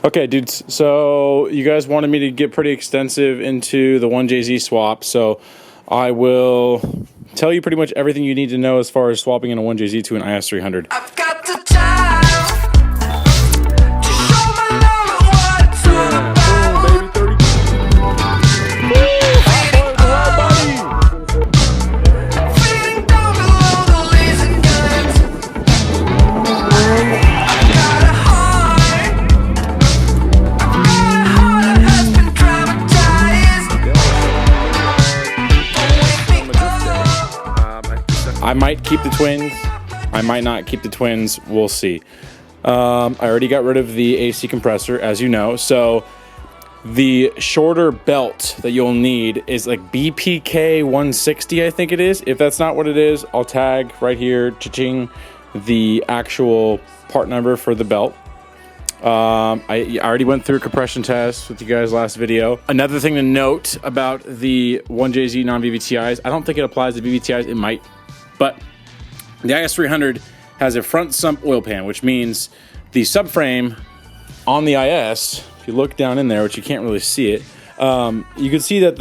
Okay, dudes, so you guys wanted me to get pretty extensive into the 1JZ swap, so I will tell you pretty much everything you need to know as far as swapping in a 1JZ to an IS300. I've got the time to show my love what it's all about. Feeling down below the laser guns. I've got a heart that has been traumatized. Don't wake me up. I might keep the twins, I might not keep the twins, we'll see. I already got rid of the AC compressor, as you know, so the shorter belt that you'll need is like BPK 160, I think it is. If that's not what it is, I'll tag right here, cha-ching, the actual part number for the belt. I already went through a compression test with you guys last video. Another thing to note about the 1JZ non-VVTIs, I don't think it applies to VVTIs, it might, but the IS300 has a front sump oil pan, which means the subframe on the IS, if you look down in there, which you can't really see it, you can see that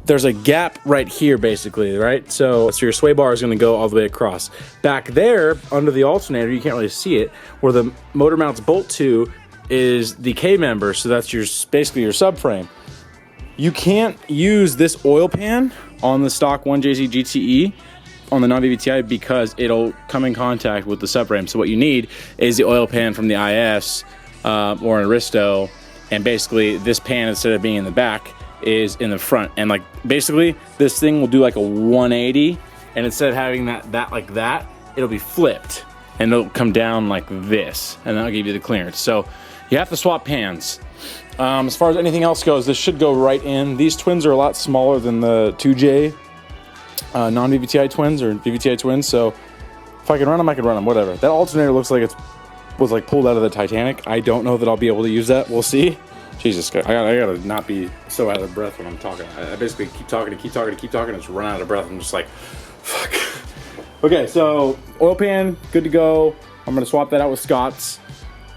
there's a gap right here, basically, right? So your sway bar is going to go all the way across. Back there, under the alternator, you can't really see it, where the motor mounts bolt to is the K-member, so that's basically your subframe. You can't use this oil pan on the stock 1JZ GTE on the non-VVTI because it'll come in contact with the subframe. So what you need is the oil pan from the IS or an Aristo, and basically this pan, instead of being in the back, is in the front. And like basically this thing will do like a 180, and instead of having that like that, it'll be flipped and it'll come down like this, and that'll give you the clearance. So you have to swap pans. As far as anything else goes, this should go right in. These twins are a lot smaller than the 2J non-VVTI twins or VVTI twins, so if I can run them, I can run them, whatever. That alternator looks like it was like pulled out of the Titanic. I don't know that I'll be able to use that. We'll see. Jesus, I gotta not be so out of breath when I'm talking. I basically keep talking, and just run out of breath. I'm just like, fuck. Okay, so oil pan, good to go. I'm gonna swap that out with Scott's.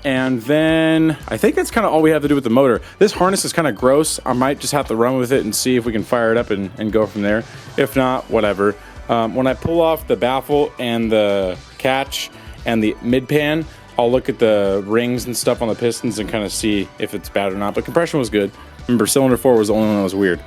And then I think that's kind of all we have to do with the motor. This harness is kind of gross. I might just have to run with it and see if we can fire it up and go from there. If not, whatever. When I pull off the baffle and the catch and the mid pan, I'll look at the rings and stuff on the pistons and kind of see if it's bad or not. But compression was good. Remember, cylinder 4 was the only one that was weird.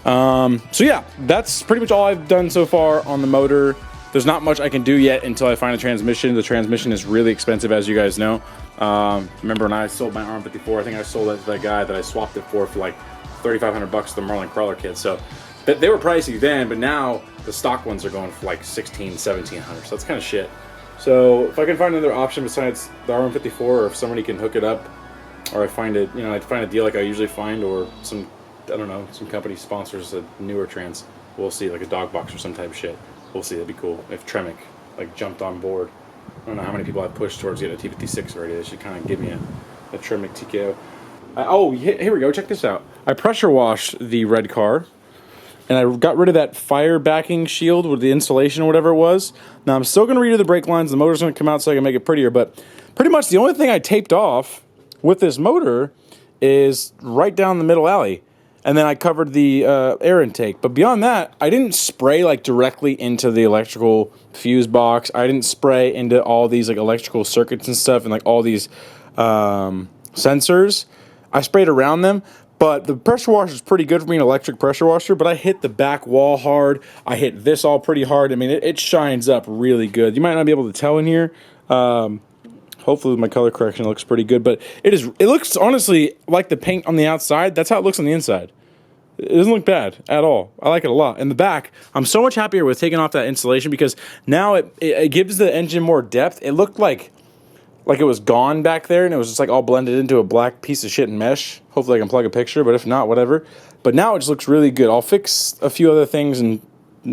So yeah, that's pretty much all I've done so far on the motor. There's not much I can do yet until I find a transmission. The transmission is really expensive, as you guys know. Remember when I sold my RM54, I think I sold it to that guy that I swapped it for like $3,500 to the Merlin Crawler kit. So they were pricey then, but now the stock ones are going for like $1,600, $1,700. So that's kind of shit. So if I can find another option besides the RM54, or if somebody can hook it up, or I find it, you know, I find a deal like I usually find, or some, I don't know, some company sponsors a newer trans. We'll see, like a dog box or some type of shit. We'll see, that'd be cool. If Tremec like jumped on board. I don't know how many people I've pushed towards getting a T56 already. They should kind of give me a Tremec TKO. Oh, here we go. Check this out. I pressure washed the red car, and I got rid of that fire backing shield with the insulation or whatever it was. Now I'm still going to redo the brake lines. The motor's going to come out so I can make it prettier, but pretty much the only thing I taped off with this motor is right down the middle alley. And then I covered the air intake. But beyond that, I didn't spray like directly into the electrical fuse box. I didn't spray into all these like electrical circuits and stuff and like all these sensors. I sprayed around them. But the pressure washer is pretty good for me, an electric pressure washer. But I hit the back wall hard. I hit this all pretty hard. I mean, it shines up really good. You might not be able to tell in here. Hopefully with my color correction it looks pretty good, but it looks honestly like the paint on the outside. That's how it looks on the inside. It doesn't look bad at all. I like it a lot. In the back, I'm so much happier with taking off that insulation because now it gives the engine more depth. It looked like it was gone back there and it was just like all blended into a black piece of shit mesh. Hopefully I can plug a picture, but if not, whatever. But now it just looks really good. I'll fix a few other things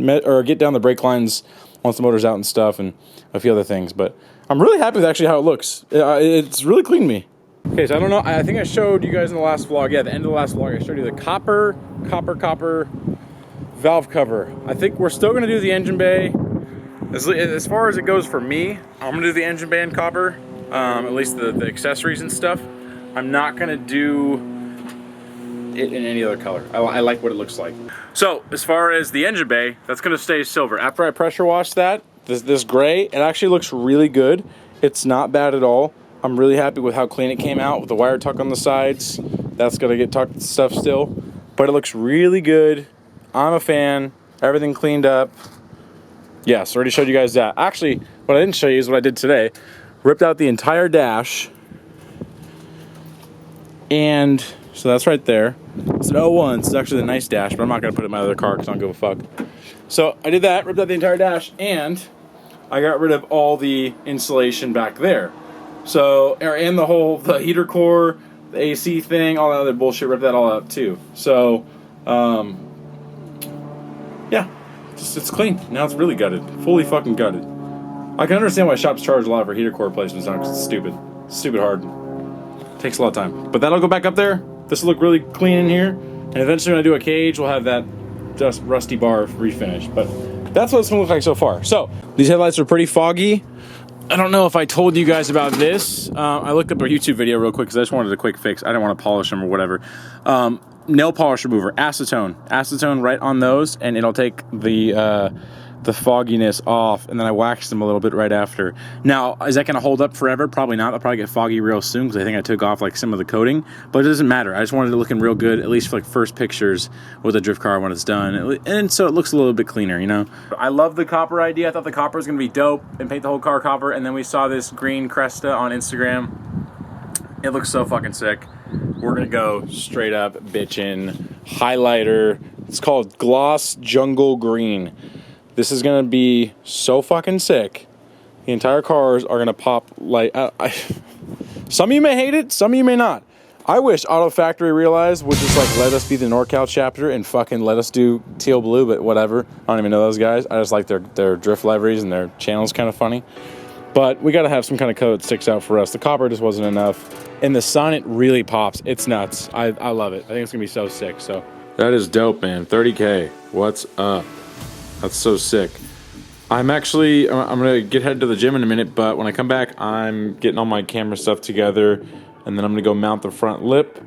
or get down the brake lines once the motor's out and stuff, and a few other things, but I'm really happy with actually how it looks. It's really clean to me. Okay, so I don't know, I think I showed you guys in the last vlog, the end of the last vlog, I showed you the copper valve cover. I think we're still gonna do the engine bay. As far as it goes for me, I'm gonna do the engine bay in copper, at least the accessories and stuff. I'm not gonna do it in any other color. I like what it looks like. So as far as the engine bay, that's gonna stay silver. After I pressure wash that, this gray, it actually looks really good. It's not bad at all. I'm really happy with how clean it came out with the wire tuck on the sides. That's gonna get tucked stuff still, but it looks really good. I'm a fan. Everything cleaned up. Yes, already showed you guys that. Actually, what I didn't show you is what I did today. Ripped out the entire dash. And so that's right there. It's an 01, so it's actually the nice dash, but I'm not gonna put it in my other car because I don't give a fuck. So I did that, ripped out the entire dash, and I got rid of all the insulation back there. So, and the heater core, the AC thing, all that other bullshit, ripped that all out too. So, yeah, it's clean. Now it's really gutted. Fully fucking gutted. I can understand why shops charge a lot for heater core replacements now because it's stupid. Stupid hard. Takes a lot of time. But that'll go back up there. This will look really clean in here. And eventually when I do a cage, we'll have that just rusty bar refinish. But that's what it's gonna look like so far. So, these headlights are pretty foggy. I don't know if I told you guys about this. I looked up a YouTube video real quick because I just wanted a quick fix. I didn't want to polish them or whatever. Nail polish remover, acetone right on those, and it'll take the fogginess off, and then I waxed them a little bit right after. Now, is that going to hold up forever? Probably not. They'll probably get foggy real soon because I think I took off like some of the coating, but it doesn't matter. I just wanted it looking real good, at least for like first pictures with a drift car when it's done, and so it looks a little bit cleaner, you know? I love the copper idea. I thought the copper was going to be dope and paint the whole car copper, and then we saw this green Cresta on Instagram. It looks so fucking sick. We're going to go straight up bitchin' highlighter. It's called Gloss Jungle Green. This is gonna be so fucking sick. The entire cars are gonna pop like... some of you may hate it, some of you may not. I wish Auto Factory realized would just like let us be the NorCal chapter and fucking let us do teal blue, but whatever. I don't even know those guys. I just like their drift liveries and their channel's kind of funny. But we gotta have some kind of color that sticks out for us. The copper just wasn't enough. In the sun, it really pops. It's nuts. I love it. I think it's gonna be so sick, so. That is dope, man. 30K. What's up? That's so sick. I'm gonna get headed to the gym in a minute, but when I come back, I'm getting all my camera stuff together, and then I'm gonna go mount the front lip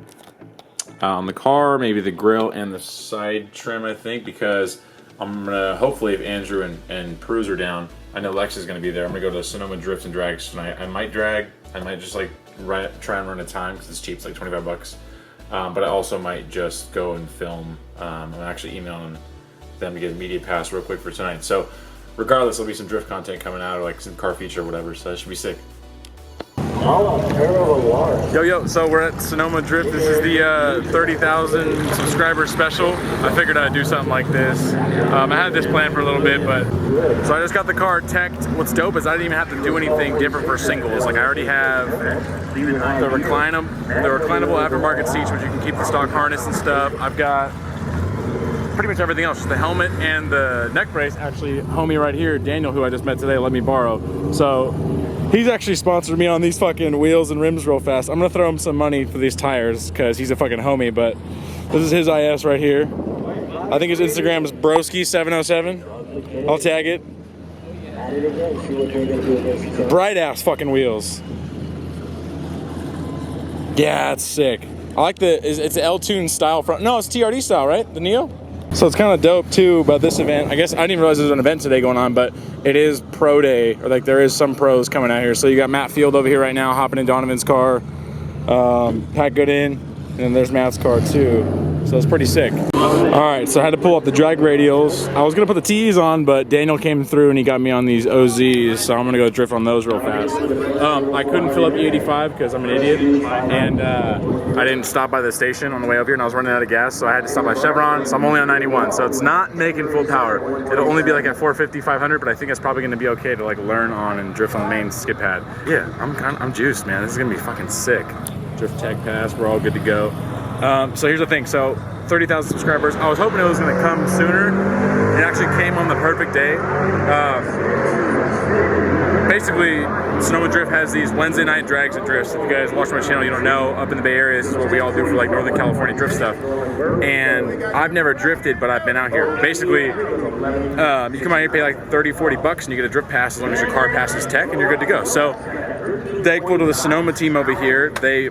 on the car, maybe the grill and the side trim, I think, because I'm gonna, hopefully if Andrew and Pruz are down, I know Lex is gonna be there, I'm gonna go to Sonoma Drift and Drags tonight. I might just like try and run a time, because it's cheap, it's like 25 bucks. But I also might just go and film. I'm actually emailing them to get a media pass real quick for tonight. So regardless, there'll be some drift content coming out, or like some car feature or whatever, so that should be sick. Yo, so we're at Sonoma Drift. This is the 30,000 subscriber special. I figured I'd do something like this. I had this plan for a little bit, but so I just got the car teched. What's dope is I didn't even have to do anything different for singles. Like I already have the reclinable aftermarket seats, which you can keep the stock harness and stuff. I've got pretty much everything else. Just the helmet and the neck brace. Actually, homie right here, Daniel, who I just met today, let me borrow. So he's actually sponsored me on these fucking wheels and rims real fast. I'm gonna throw him some money for these tires because he's a fucking homie, but this is his IS right here. I think his Instagram is broski707. I'll tag it. Bright ass fucking wheels. Yeah, it's sick. I like it's L-Tune style front. No, it's TRD style, right? The Neo? So it's kind of dope too about this event. I guess I didn't even realize there was an event today going on, but it is pro day, or like there is some pros coming out here. So you got Matt Field over here right now hopping in Donovan's car, Pat Goodin, and then there's Matt's car too. So it's pretty sick. All right, so I had to pull up the drag radials. I was gonna put the T's on, but Daniel came through and he got me on these OZs, so I'm gonna go drift on those real fast. I couldn't fill up E85 because I'm an idiot, and I didn't stop by the station on the way up here, and I was running out of gas, so I had to stop by Chevron, so I'm only on 91, so it's not making full power. It'll only be like at 450, 500, but I think it's probably gonna be okay to like learn on and drift on the main skid pad. Yeah, I'm juiced, man. This is gonna be fucking sick. Drift tag pass, we're all good to go. So here's the thing, so 30,000 subscribers. I was hoping it was gonna come sooner. It actually came on the perfect day. Basically, Sonoma Drift has these Wednesday night drags and drifts. If you guys watch my channel, you don't know, up in the Bay Area, this is what we all do for like Northern California drift stuff. And I've never drifted, but I've been out here. Basically, you come out here, pay like 30, 40 bucks, and you get a drift pass as long as your car passes tech, and you're good to go. So thankful to the Sonoma team over here. They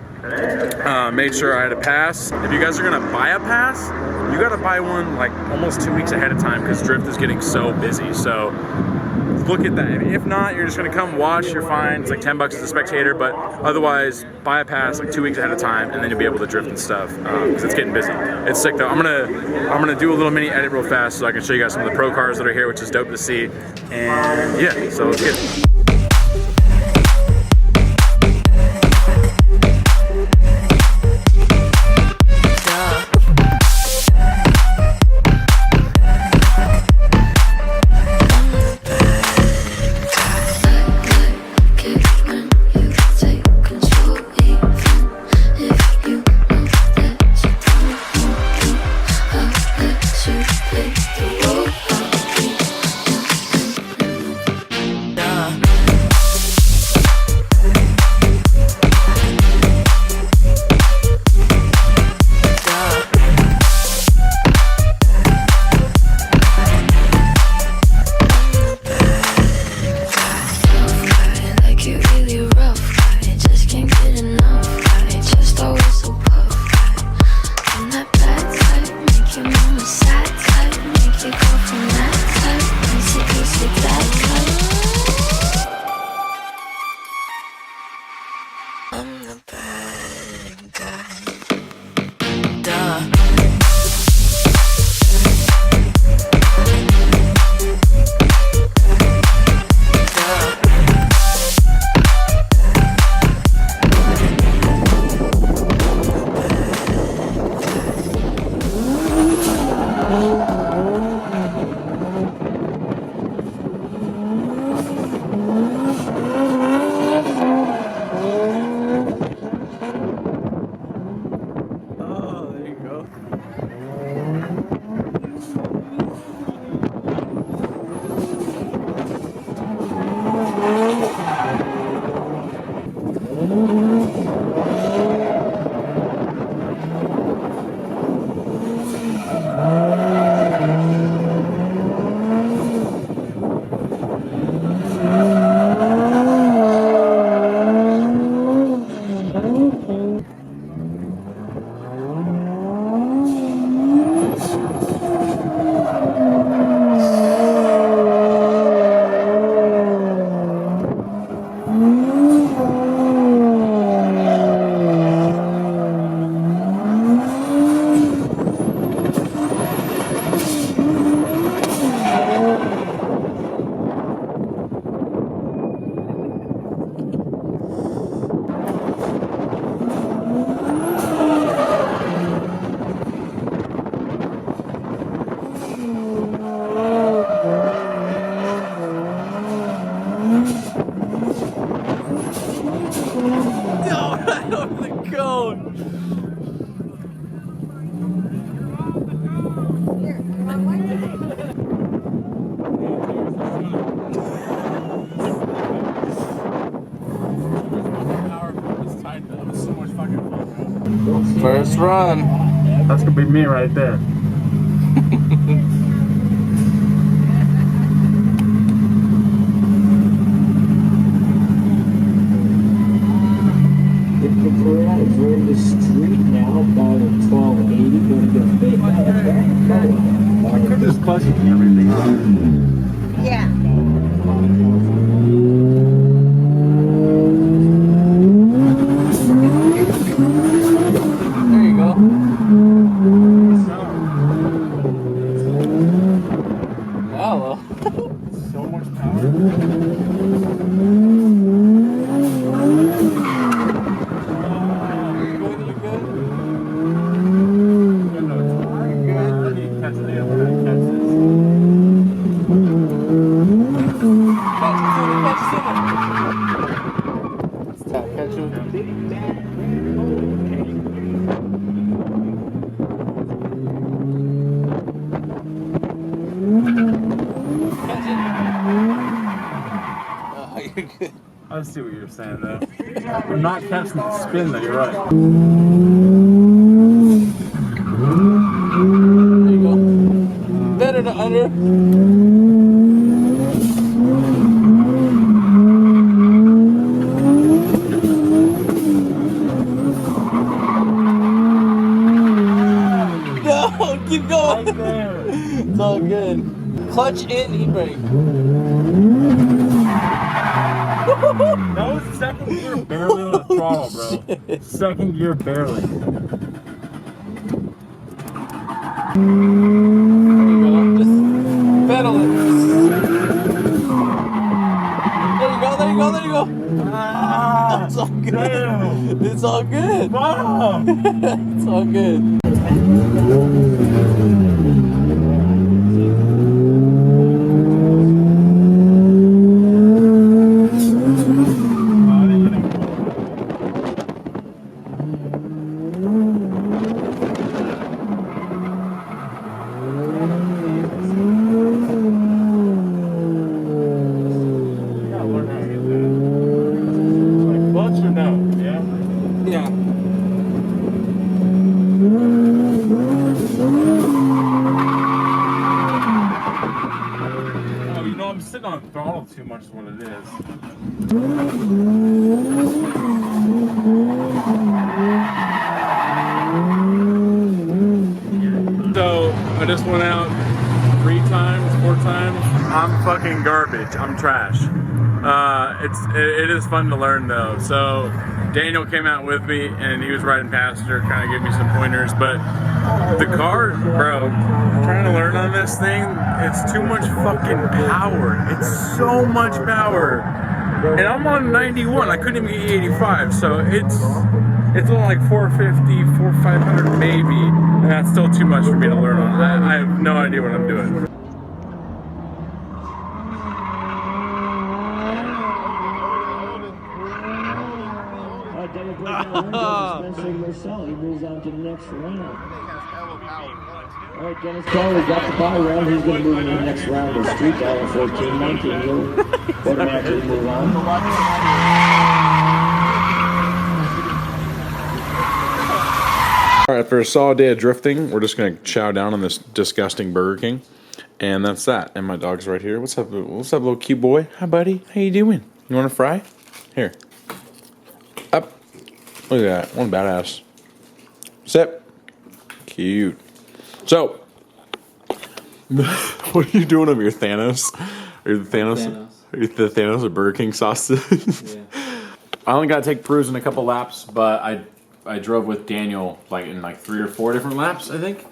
made sure I had a pass. If you guys are gonna buy a pass, you gotta buy one like almost 2 weeks ahead of time because Drift is getting so busy. So look at that. If not, you're just gonna come watch, you're fine. It's like 10 bucks as a spectator, but otherwise buy a pass like 2 weeks ahead of time and then you'll be able to drift and stuff because it's getting busy. It's sick though. I'm gonna do a little mini edit real fast so I can show you guys some of the pro cars that are here, which is dope to see. And yeah, so let's get it. First run. That's gonna be me right there. Is in the street now, about 1280, going to get big. I could just question everything. Yeah. There you go. Wow. So much power. I see what you're saying though. I'm not catching the spin though, you're right. There you go. Better to under. Keep going. Right there. It's all good. Clutch in, e-brake. That was second gear barely on the throttle, bro. Second gear barely. There you go. Just pedal it. There you go, there you go, there you go. Ah, It's all good. damn. It's all good. Wow. It's all good. Yeah. Oh, you know, I'm sitting on throttle too much is what it is. So, I just went out 4 times. I'm fucking garbage. I'm trash. It is fun to learn though. So, Daniel came out with me and he was riding past her, kind of gave me some pointers, but the car, bro, trying to learn on this thing, it's too much fucking power. It's so much power. And I'm on 91, I couldn't even get 85, so it's only like 450, 500 maybe, and that's still too much for me to learn on. I have no idea what I'm doing. He moves on to the next round. All right, Dennis Kelly got the bye round. He's going to move into the next round of Street Battle 14-19. He'll automatically move on. All right, after a solid day of drifting, we're just gonna chow down on this disgusting Burger King, and that's that. And my dog's right here. What's up, little cute boy? Hi, buddy. How you doing? You want a fry? Here. Up. Look at that. One badass. Sip. Cute. So, what are you doing over here, Thanos? Are you the Thanos? Are you the Thanos of Burger King sauces? Yeah. I only got to take Peruse in a couple laps, but I drove with Daniel in 3 or 4 different laps, I think.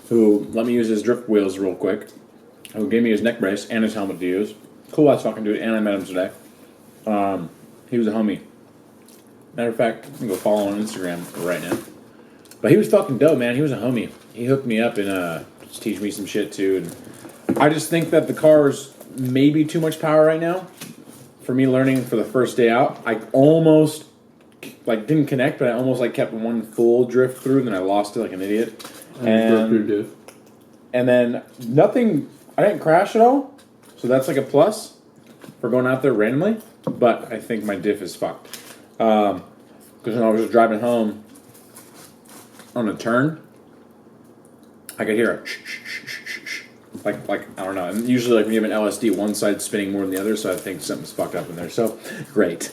Who let me use his drift wheels real quick. Who gave me his neck brace and his helmet to use. Cool ass fucking dude, and I met him today. He was a homie. Matter of fact, I'm gonna go follow him on Instagram right now. But he was fucking dope, man. He was a homie. He hooked me up and just teach me some shit too. And I just think that the car's maybe too much power right now for me learning for the first day out. I almost didn't connect, but I almost kept one full drift through, and then I lost it like an idiot. And then nothing. I didn't crash at all, so that's a plus for going out there randomly. But I think my diff is fucked because when I was just driving home on a turn, I could hear a like I don't know. And usually when you have an LSD, one side's spinning more than the other, so I think something's fucked up in there. So great.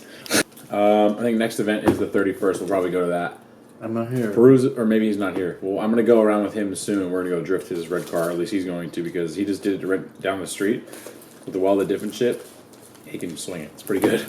I think next event is the 31st. We'll probably go to that. I'm not here. Peruse, or maybe he's not here. Well, I'm going to go around with him soon. We're going to go drift his red car. At least he's going to, because he just did it right down the street with the welded different shit. He can swing it. It's pretty good.